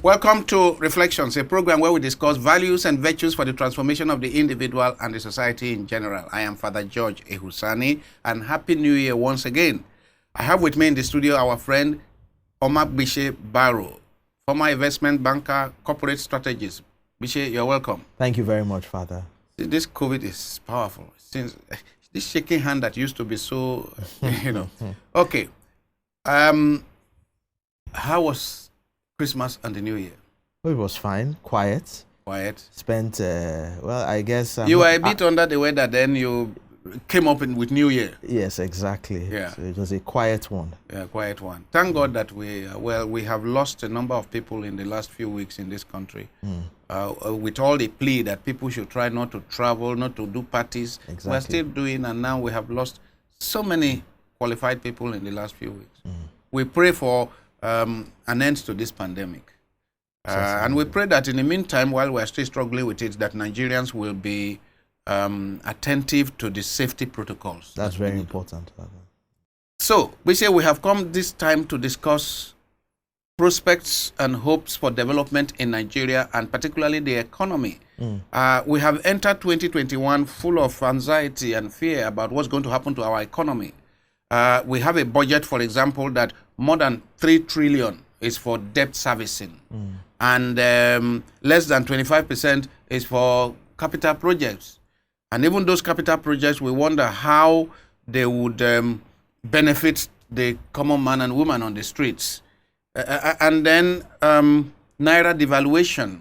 Welcome to Reflections, a program where we discuss values and virtues for the transformation of the individual and the society in general. I am Father George Ehusani, and Happy New Year once again. I have with me in the studio our friend Omagbitse Barrow, former investment banker, corporate strategist. Bishe, you're welcome. Thank you very much, Father. This COVID is powerful. Since this shaking hand that used to be so, Okay. How was Christmas and the New Year? Well, it was fine, quiet. Spent, I guess... you were a bit under the weather, then you came up with New Year. Yes, exactly. Yeah. So it was a quiet one. Yeah, quiet one. Thank God that we have lost a number of people in the last few weeks in this country. With all the plea that people should try not to travel, not to do parties. Exactly. We're still doing, and now we have lost so many qualified people in the last few weeks. We pray for an end to this pandemic. And we pray that in the meantime, while we're still struggling with it, that Nigerians will be attentive to the safety protocols. That's very important, Father. So, we say we have come this time to discuss prospects and hopes for development in Nigeria, and particularly the economy. We have entered 2021 full of anxiety and fear about what's going to happen to our economy. We have a budget, for example, that more than 3 trillion is for debt servicing, and less than 25% is for capital projects. And even those capital projects, we wonder how they would benefit the common man and woman on the streets. And then Naira devaluation.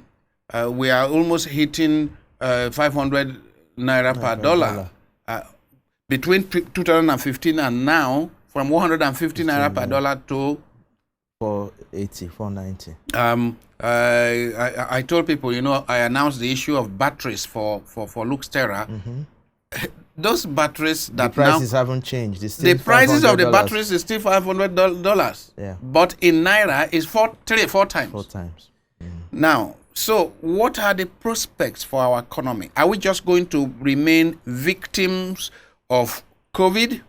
We are almost hitting 500 Naira per dollar. Between 2015 and now, from 150 Naira per dollar to 480, 490. I told people, I announced the issue of batteries for Terra. Those batteries that the prices haven't changed. The prices of the batteries is still $500. Yeah. But in Naira is four times. 4 times. Now, so what are the prospects for our economy? Are we just going to remain victims of COVID?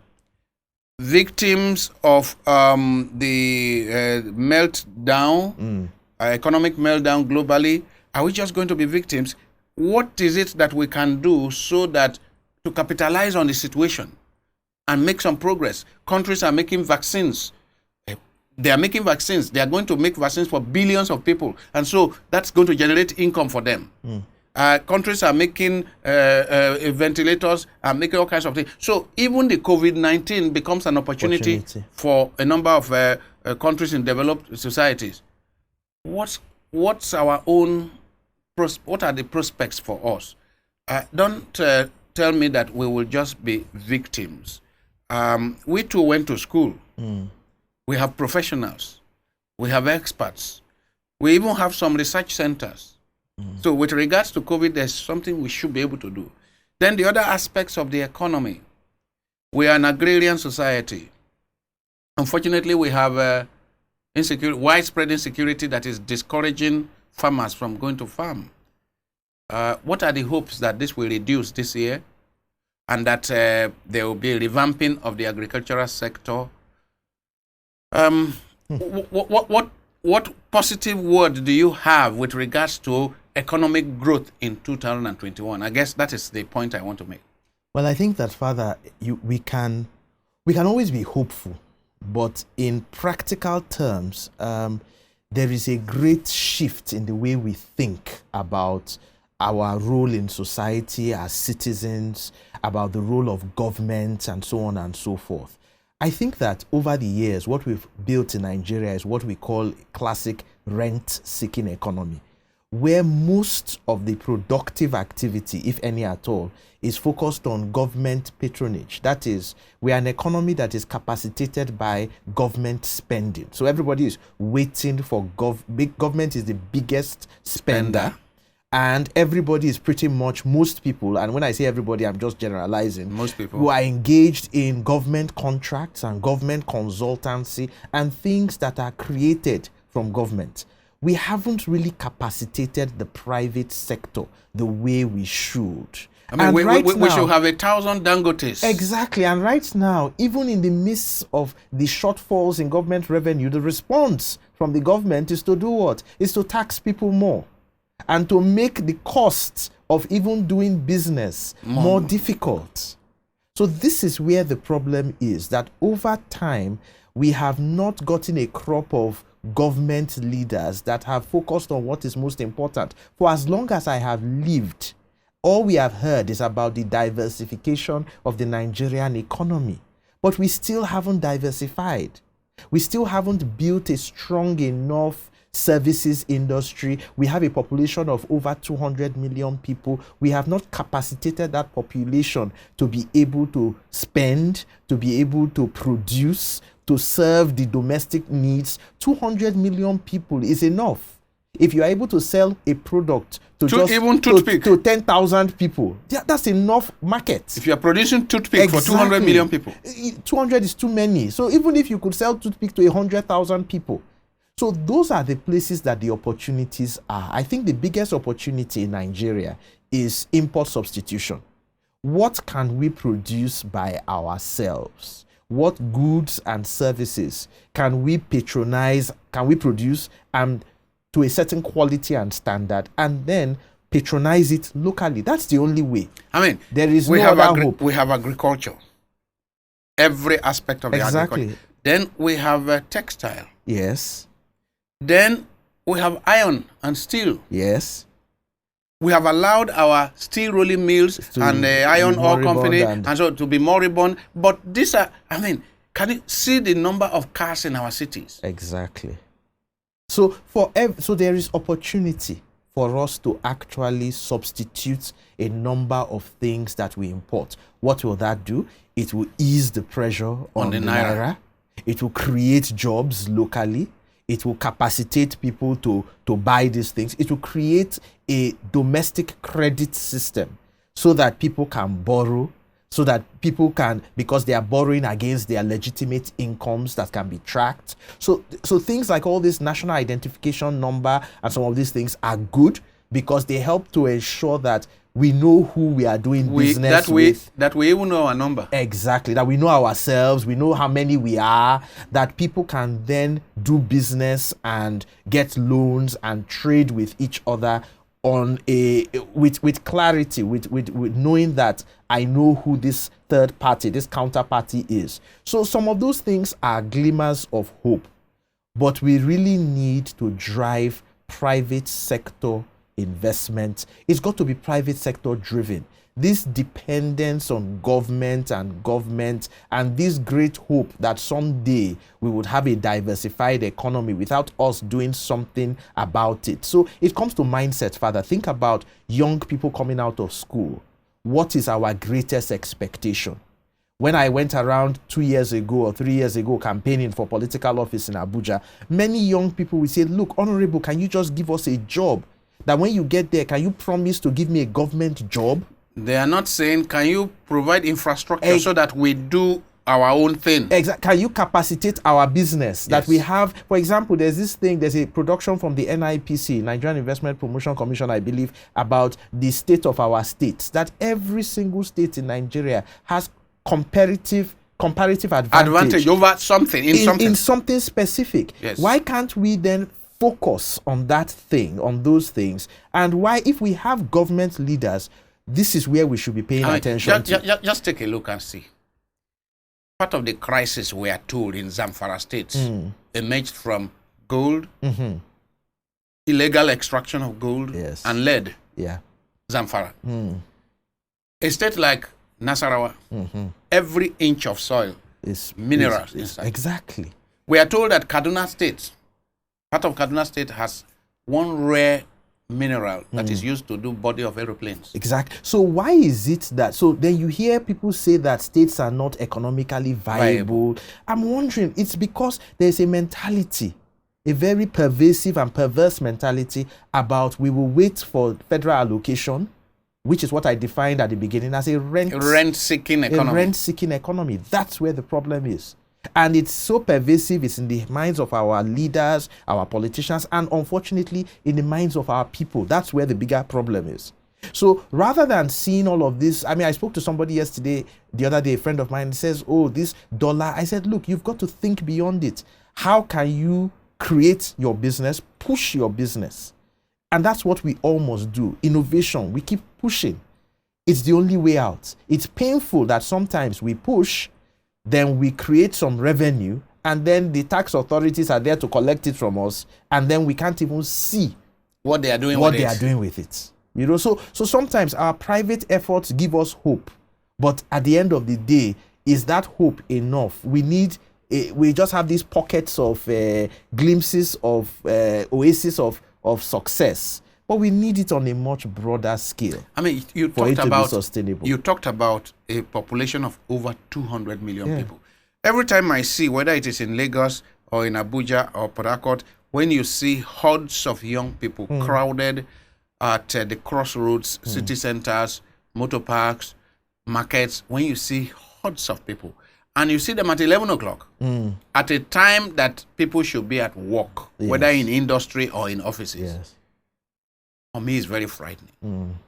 Victims of the meltdown, economic meltdown globally? Are we just going to be victims? What is it that we can do so that to capitalize on the situation and make some progress? Countries are making vaccines. They are making vaccines. They are going to make vaccines for billions of people. And so that's going to generate income for them. Countries are making ventilators, are making all kinds of things. So even the COVID-19 becomes an opportunity for a number of countries in developed societies. What are the prospects for us? Don't tell me that we will just be victims. We too went to school. We have professionals. We have experts. We even have some research centers. So with regards to COVID, there's something we should be able to do. Then the other aspects of the economy. We are an agrarian society. Unfortunately, we have widespread insecurity that is discouraging farmers from going to farm. What are the hopes that this will reduce this year, and that there will be a revamping of the agricultural sector? What positive word do you have with regards to economic growth in 2021? I guess that is the point I want to make. Well, I think that, Father, we can always be hopeful, but in practical terms, there is a great shift in the way we think about our role in society as citizens, about the role of government, and so on and so forth. I think that over the years, what we've built in Nigeria is what we call classic rent-seeking economy, where most of the productive activity, if any at all, is focused on government patronage. That is, we are an economy that is capacitated by government spending. So everybody is waiting for government is the biggest spender. And everybody is pretty much, most people, and when I say everybody, I'm just generalizing, most people who are engaged in government contracts and government consultancy and things that are created from government. We haven't really capacitated the private sector the way we should. I mean, And we right should now- have 1,000 Dangotes. Exactly. And right now, even in the midst of the shortfalls in government revenue, the response from the government is to do what? Is to tax people more and to make the costs of even doing business more difficult. So this is where the problem is, that over time, we have not gotten a crop of government leaders that have focused on what is most important. For as long as I have lived, all we have heard is about the diversification of the Nigerian economy. But we still haven't diversified. We still haven't built a strong enough services industry. We have a population of over 200 million people. We have not capacitated that population to be able to spend, to be able to produce, to serve the domestic needs. 200 million people is enough. If you are able to sell a product to to 10,000 people, that's enough market. If you are producing toothpick for 200 million people, 200 is too many. So even if you could sell toothpick to 100,000 people, so those are the places that the opportunities are. I think the biggest opportunity in Nigeria is import substitution. What can we produce by ourselves? What goods and services can we patronize, can we produce and to a certain quality and standard, and then patronize it locally? That's the only way. I mean, there is no other hope. We have agriculture. Every aspect of the agriculture. Then we have textile. Yes. Then we have iron and steel. Yes. We have allowed our steel rolling mills and the iron ore company and so to be moribund. But these are, I mean, can you see the number of cars in our cities? Exactly. So so there is opportunity for us to actually substitute a number of things that we import. What will that do? It will ease the pressure on the naira. It will create jobs locally. It will capacitate people to buy these things. It will create a domestic credit system so that people can borrow, so that people can, because they are borrowing against their legitimate incomes that can be tracked. So things like all this national identification number and some of these things are good because they help to ensure that we know who we are doing business with. That we even know our number. Exactly. That we know ourselves, we know how many we are, that people can then do business and get loans and trade with each other on with clarity, with knowing that I know who this third party, this counterparty is. So some of those things are glimmers of hope, but we really need to drive private sector investment. It's got to be private sector driven. This dependence on government and this great hope that someday we would have a diversified economy without us doing something about it. So it comes to mindset, Father. Think about young people coming out of school. What is our greatest expectation? When I went around 2 years ago or 3 years ago campaigning for political office in Abuja, many young people will say, look, Honorable, can you just give us a job? That when you get there, can you promise to give me a government job? They are not saying, can you provide infrastructure so that we do our own thing? Exactly. Can you capacitate our business that we have? For example, there's a production from the NIPC, Nigerian Investment Promotion Commission, I believe, about the state of our states, that every single state in Nigeria has comparative advantage over something, in something specific. Yes. Why can't we then focus on that thing, on those things? And why, if we have government leaders, this is where we should be paying attention to. Just take a look and see. Part of the crisis, we are told, in Zamfara State emerged from gold, illegal extraction of gold, and lead. Yeah. Zamfara. A state like Nasarawa, every inch of soil is minerals inside. Exactly. We are told that Kaduna State, part of Kaduna State has one rare mineral that is used to do body of aeroplanes. Exactly. So why is it that, so then you hear people say that states are not economically viable. I'm wondering, it's because there's a mentality, a very pervasive and perverse mentality about we will wait for federal allocation, which is what I defined at the beginning as a rent-seeking economy. A rent-seeking economy. That's where the problem is. And it's so pervasive, it's in the minds of our leaders, our politicians, and unfortunately in the minds of our people. That's where the bigger problem is. So rather than seeing all of this, I mean, I spoke to somebody the other day, a friend of mine says, oh, this dollar. I said, look, you've got to think beyond it. How can you create your business, push your business? And that's what we all must do. Innovation, we keep pushing. It's the only way out. It's painful that sometimes we push, then we create some revenue, and then the tax authorities are there to collect it from us, and then we can't even see what they are doing with it. You know, so sometimes our private efforts give us hope, but at the end of the day, is that hope enough? We just have these pockets of glimpses of oasis of success, but we need it on a much broader scale. I mean, you talked about a population of over 200 million people. Every time I see, whether it is in Lagos or in Abuja or Port Harcourt, when you see hordes of young people crowded at the crossroads, city centers, motor parks, markets, when you see hordes of people, and you see them at 11 o'clock, at a time that people should be at work, whether in industry or in offices, for me, it's very frightening.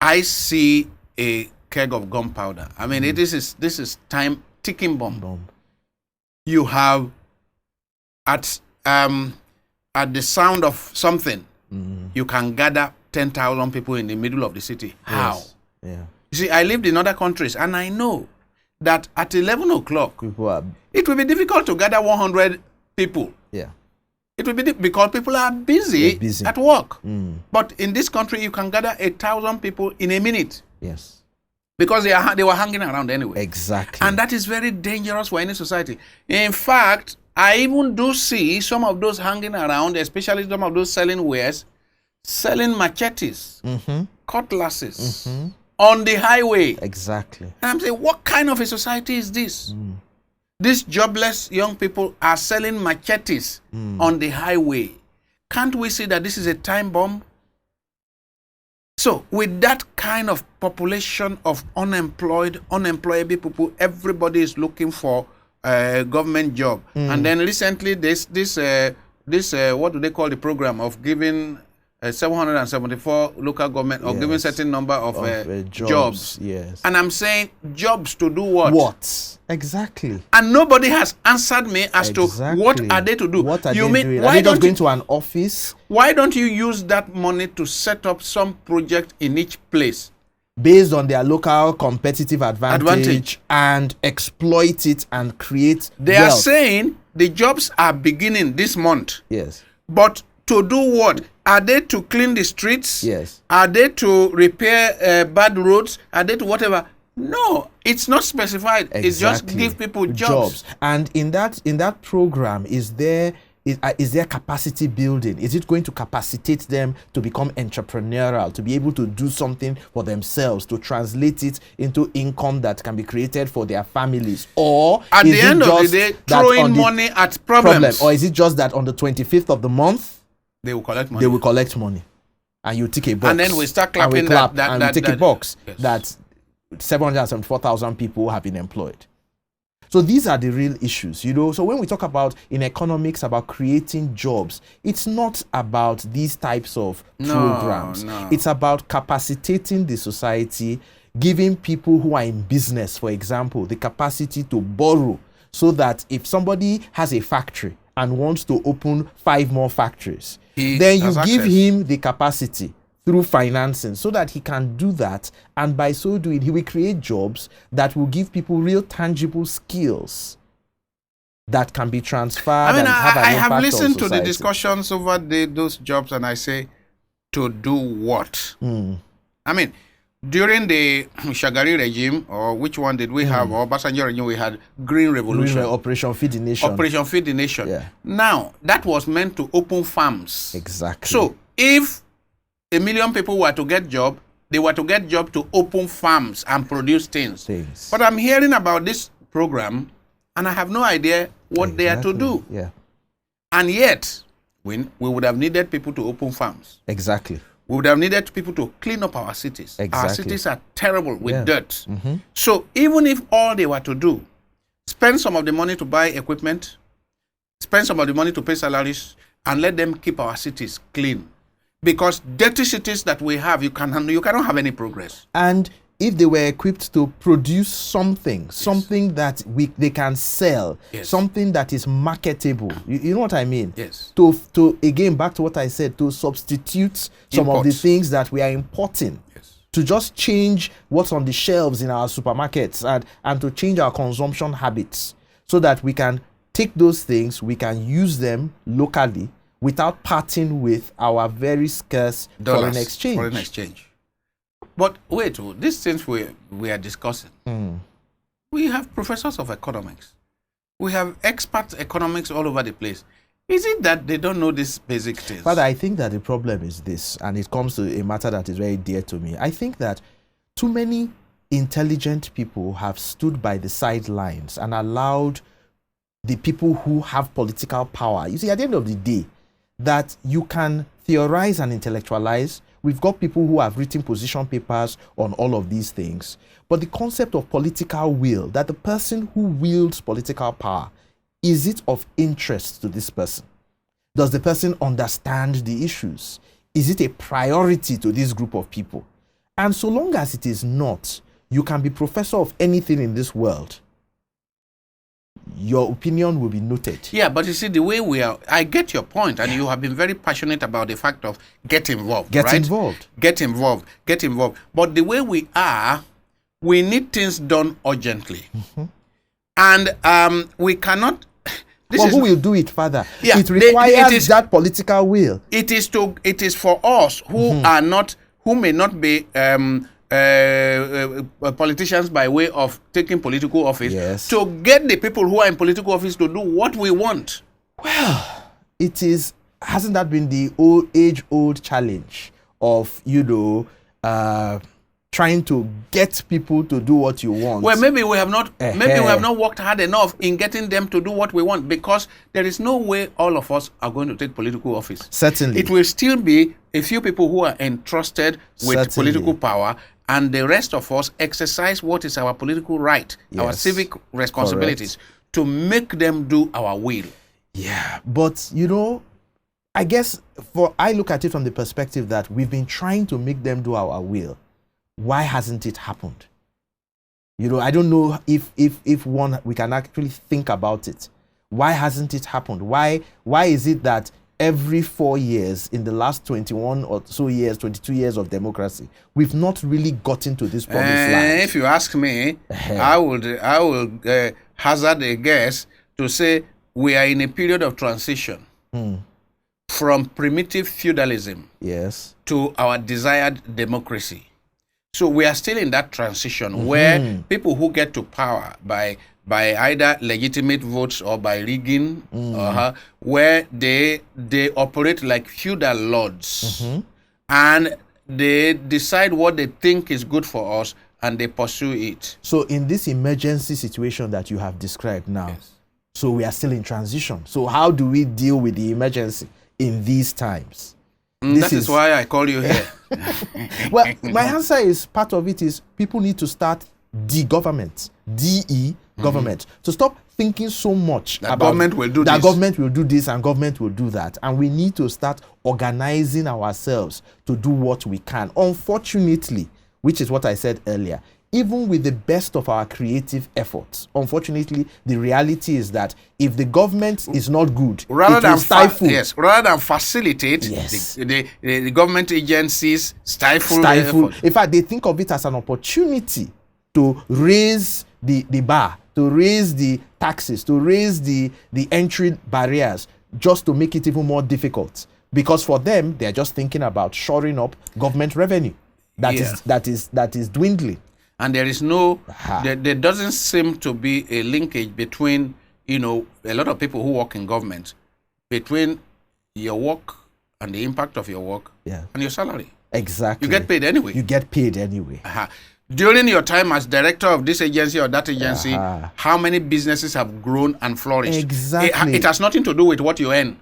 I see a keg of gunpowder. I mean, this is time ticking bomb. You have at the sound of something, you can gather 10,000 people in the middle of the city. How? Yeah. You see, I lived in other countries, and I know that at 11 o'clock, it will be difficult to gather 100 people. Yeah. It will be because people are busy at work. But in this country, you can gather 1,000 people in a minute. Yes. Because they were hanging around anyway. Exactly. And that is very dangerous for any society. In fact, I even do see some of those hanging around, especially some of those selling wares, selling machetes, cutlasses on the highway. Exactly. And I'm saying, what kind of a society is this? These jobless young people are selling machetes on the highway. Can't we see that this is a time bomb? So with that kind of population of unemployable people, everybody is looking for a government job. And then recently, this what do they call the program of giving 774 local government or giving certain number of jobs. Yes. And I'm saying jobs to do what? What? Exactly. And nobody has answered me as to what are they to do. What are they doing? Are they just going to an office? Why don't you use that money to set up some project in each place? Based on their local competitive advantage and exploit it and create They wealth. are saying the jobs are beginning this month. Yes. But to do what? Are they to clean the streets? Yes. Are they to repair bad roads? Are they to whatever? No, it's not specified. Exactly. It's just give people jobs. And in that program, is there capacity building? Is it going to capacitate them to become entrepreneurial, to be able to do something for themselves, to translate it into income that can be created for their families? Or at the end of the day, throwing money at problems? Or is it just that on the 25th of the month, they will collect money? They will collect money. And you tick a box. And then we start clapping and we tick a box that 774,000 people have been employed. So these are the real issues, you know. So when we talk about in economics about creating jobs, it's not about these types of programs. No. It's about capacitating the society, giving people who are in business, for example, the capacity to borrow, so that if somebody has a factory and wants to open 5 more factories, then you give him the capacity through financing so that he can do that, and by so doing he will create jobs that will give people real tangible skills that can be transferred. I have listened to the discussions over those jobs, and I say, to do what? I mean, during the Shagari regime, or which one did we have, or Obasanjo regime, we had Green Revolution. Operation Feed the Nation. Operation Feed the Nation. Yeah. Now, that was meant to open farms. Exactly. So, if 1 million people were to get job, they were to get job to open farms and produce things. But I'm hearing about this program, and I have no idea what they are to do. Yeah. And yet, we would have needed people to open farms. Exactly. We would have needed people to clean up our cities. Exactly. Our cities are terrible with dirt. So even if all they were to do, spend some of the money to buy equipment, spend some of the money to pay salaries, and let them keep our cities clean, Because dirty cities that we have, you cannot have any progress. And if they were equipped to produce something that they can sell, something that is marketable, you know what I mean? Yes. To again, back to what I said, to substitute some of the things that we are importing. Yes. To just change what's on the shelves in our supermarkets and to change our consumption habits so that we can take those things, we can use them locally without parting with our very scarce foreign exchange. But wait, these things we are discussing, we have professors of economics. We have expert economics all over the place. Is it that they don't know these basic things? Father, I think that the problem is this, and it comes to a matter that is very dear to me. I think that too many intelligent people have stood by the sidelines and allowed the people who have political power. You see, at the end of the day, that you can theorize and intellectualize. We've got people who have written position papers on all of these things. But the concept of political will, that the person who wields political power, is it of interest to this person? Does the person understand the issues? Is it a priority to this group of people? And so long as it is not, you can be professor of anything in this world. Your opinion will be noted. Yeah, but you see, the way we are, I get your point, and you have been very passionate about the fact of get involved. Get involved. But the way we are, we need things done urgently. And we cannot. Who will do it, Father? Yeah, it requires that political will. It is for us who may not be politicians by way of taking political office, to get the people who are in political office to do what we want. Well, hasn't that been the age-old challenge of, trying to get people to do what you want? Well, maybe we have not worked hard enough in getting them to do what we want, because there is no way all of us are going to take political office. Certainly. It will still be a few people who are entrusted with political power, and the rest of us exercise what is our political right, our civic responsibilities, to make them do our will. Yeah, but I guess I look at it from the perspective that we've been trying to make them do our will. Why hasn't it happened? I don't know if we can actually think about it. Why hasn't it happened? Why is it that every 4 years in the last 21 or so years, 22 years of democracy, we've not really gotten to this promised land? If you ask me, I will hazard a guess to say we are in a period of transition from primitive feudalism to our desired democracy. So we are still in that transition where people who get to power by either legitimate votes or by rigging, where they operate like feudal lords, and they decide what they think is good for us, and they pursue it. So in this emergency situation that you have described now, so we are still in transition. So how do we deal with the emergency in these times? That is why I call you here. Well, my answer is, part of it is people need to start de-government, government, to stop thinking so much about government will do that government will do this and government will do that. And we need to start organizing ourselves to do what we can. Unfortunately, which is what I said earlier, even with the best of our creative efforts, unfortunately, the reality is that if the government is not good, rather than facilitate, the government agencies stifle. In fact, they think of it as an opportunity to raise the bar, to raise the taxes, to raise the entry barriers, just to make it even more difficult. Because for them, they're just thinking about shoring up government revenue that is dwindling. And there is there doesn't seem to be a linkage between, a lot of people who work in government, between your work and the impact of your work and your salary. Exactly. You get paid anyway. During your time as director of this agency or that agency, how many businesses have grown and flourished? Exactly. It has nothing to do with what you earn.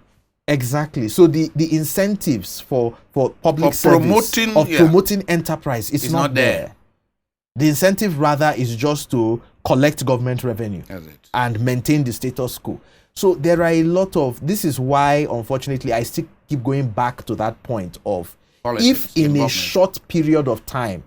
Exactly. So the incentives for public service, promoting enterprise is not there. The incentive rather is just to collect government revenue and maintain the status quo. So there are a lot of, this is why, unfortunately, I still keep going back to that point of, Politics, if in a involvement. short period of time,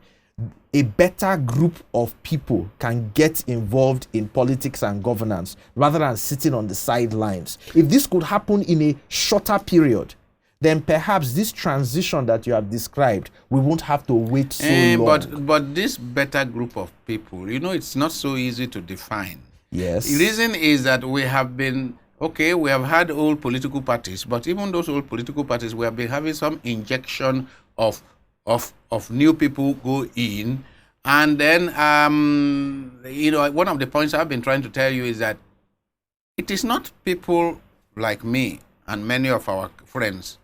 a better group of people can get involved in politics and governance rather than sitting on the sidelines. If this could happen in a shorter period, then perhaps this transition that you have described, we won't have to wait so long. But this better group of people, it's not so easy to define. Yes. The reason is that we have had old political parties, but even those old political parties, we have been having some injection of new people go in. And then, one of the points I've been trying to tell you is that it is not people like me and many of our friends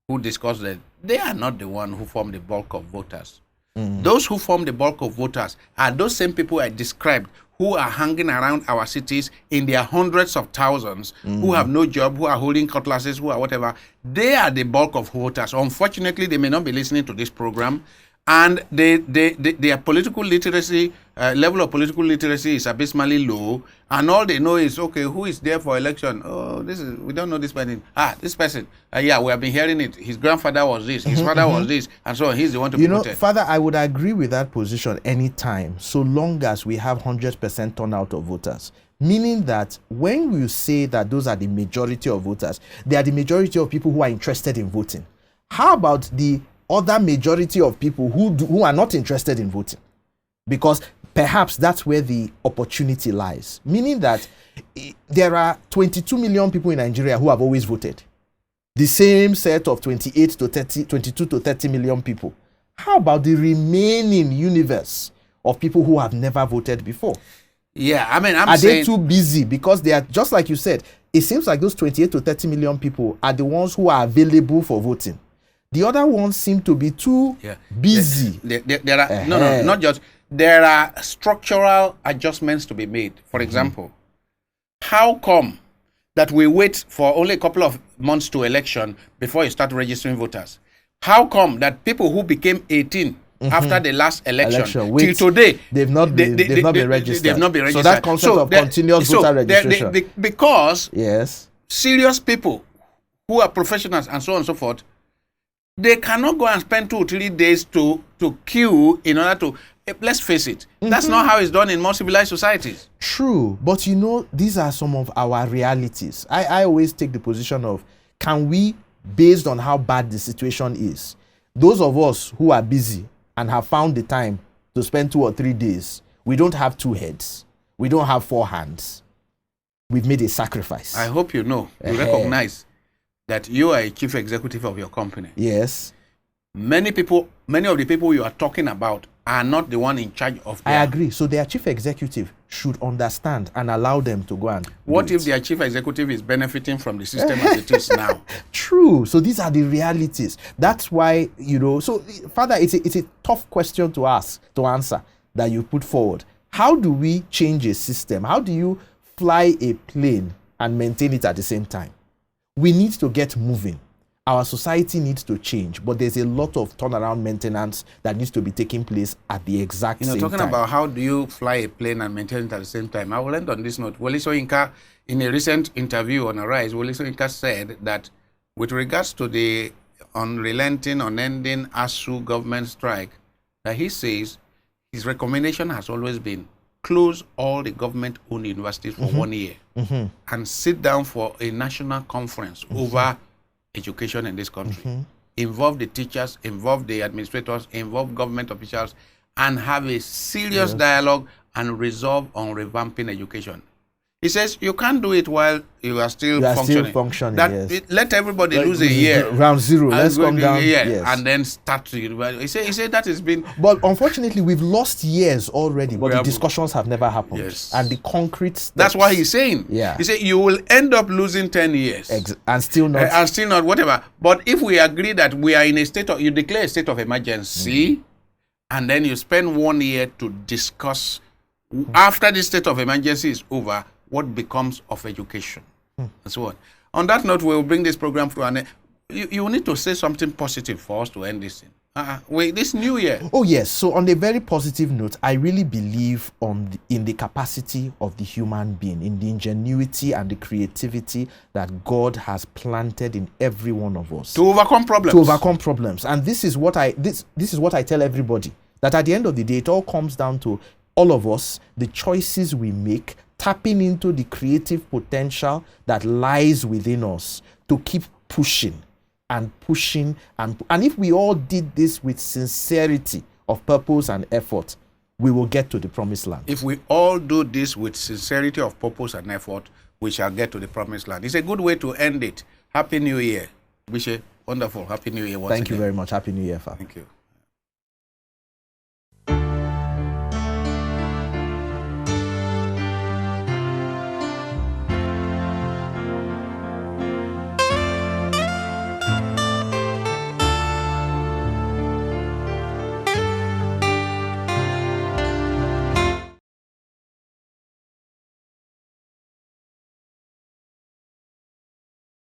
who discuss that. They are not the one who form the bulk of voters. Those who form the bulk of voters are those same people I described who are hanging around our cities in their hundreds of thousands, who have no job, who are holding cutlasses, who are whatever. They are the bulk of voters. Unfortunately, they may not be listening to this program, and their political literacy, level of political literacy is abysmally low, and all they know is, okay, who is there for election? Oh, we don't know this person. This person. Yeah, we have been hearing it. His grandfather was this, his father was this, and so on. He's the one to be voted. Father, I would agree with that position anytime, so long as we have 100% turnout of voters. Meaning that when we say that those are the majority of voters, they are the majority of people who are interested in voting. How about the other majority of people who are not interested in voting? Because perhaps that's where the opportunity lies. Meaning that there are 22 million people in Nigeria who have always voted. The same set of 22 to 30 million people. How about the remaining universe of people who have never voted before? Yeah, are they too busy? Because they are, just like you said, it seems like those 28 to 30 million people are the ones who are available for voting. The other ones seem to be too busy. There are not just. There are structural adjustments to be made. For example, how come that we wait for only a couple of months to election before you start registering voters? How come that people who became 18 after the last election till today, they've not been registered? They've not been registered. So that concept of continuous voter registration. Because serious people who are professionals and so on and so forth, they cannot go and spend 2 or 3 days to queue in order to, let's face it, that's not how it's done in more civilized societies. True, but these are some of our realities. I always take the position of, can we, based on how bad the situation is, those of us who are busy and have found the time to spend 2 or 3 days, we don't have 2 heads, we don't have 4 hands, we've made a sacrifice. I hope you recognize that you are a chief executive of your company. Yes. Many of the people you are talking about are not the one in charge of I agree. So their chief executive should understand and allow them to go and what if their chief executive is benefiting from the system as it is now? True. So these are the realities. That's why, so Father, it's a tough question to answer that you put forward. How do we change a system? How do you fly a plane and maintain it at the same time? We need to get moving. Our society needs to change, but there's a lot of turnaround maintenance that needs to be taking place at the exact same time. Talking about how do you fly a plane and maintain it at the same time, I will end on this note. Wole Soyinka, in a recent interview on Arise, Wole Soyinka said that with regards to the unrelenting, unending ASU government strike, that he says his recommendation has always been close all the government-owned universities for 1 year and sit down for a national conference over education in this country. Involve the teachers, involve the administrators, involve government officials, and have a serious dialogue and resolve on revamping education. He says you can't do it while you are still functioning. Let everybody lose a year. Round zero. Let's come down. And then start to university. He said that has been. But unfortunately, we've lost years already. But the discussions have never happened. Yes. And the concrete steps. That's why he's saying. Yeah. He said you will end up losing 10 years. And still not. Whatever. But if we agree that we are in a state of, you declare a state of emergency, and then you spend 1 year to discuss after the state of emergency is over, what becomes of education and so on. On that note, we'll bring this program to an end. You need to say something positive for us to end this in. Wait, this new year. Oh yes. So on a very positive note, I really believe in the capacity of the human being, in the ingenuity and the creativity that God has planted in every one of us To overcome problems. to overcome problems. And this is what I tell everybody, that at the end of the day, it all comes down to all of us, the choices we make, tapping into the creative potential that lies within us to keep pushing and pushing. And if we all did this with sincerity of purpose and effort, we will get to the promised land. If we all do this with sincerity of purpose and effort, we shall get to the promised land. It's a good way to end it. Happy New Year. Wish you wonderful Happy New Year once Thank you again. very much. Happy New Year, Father. Thank you.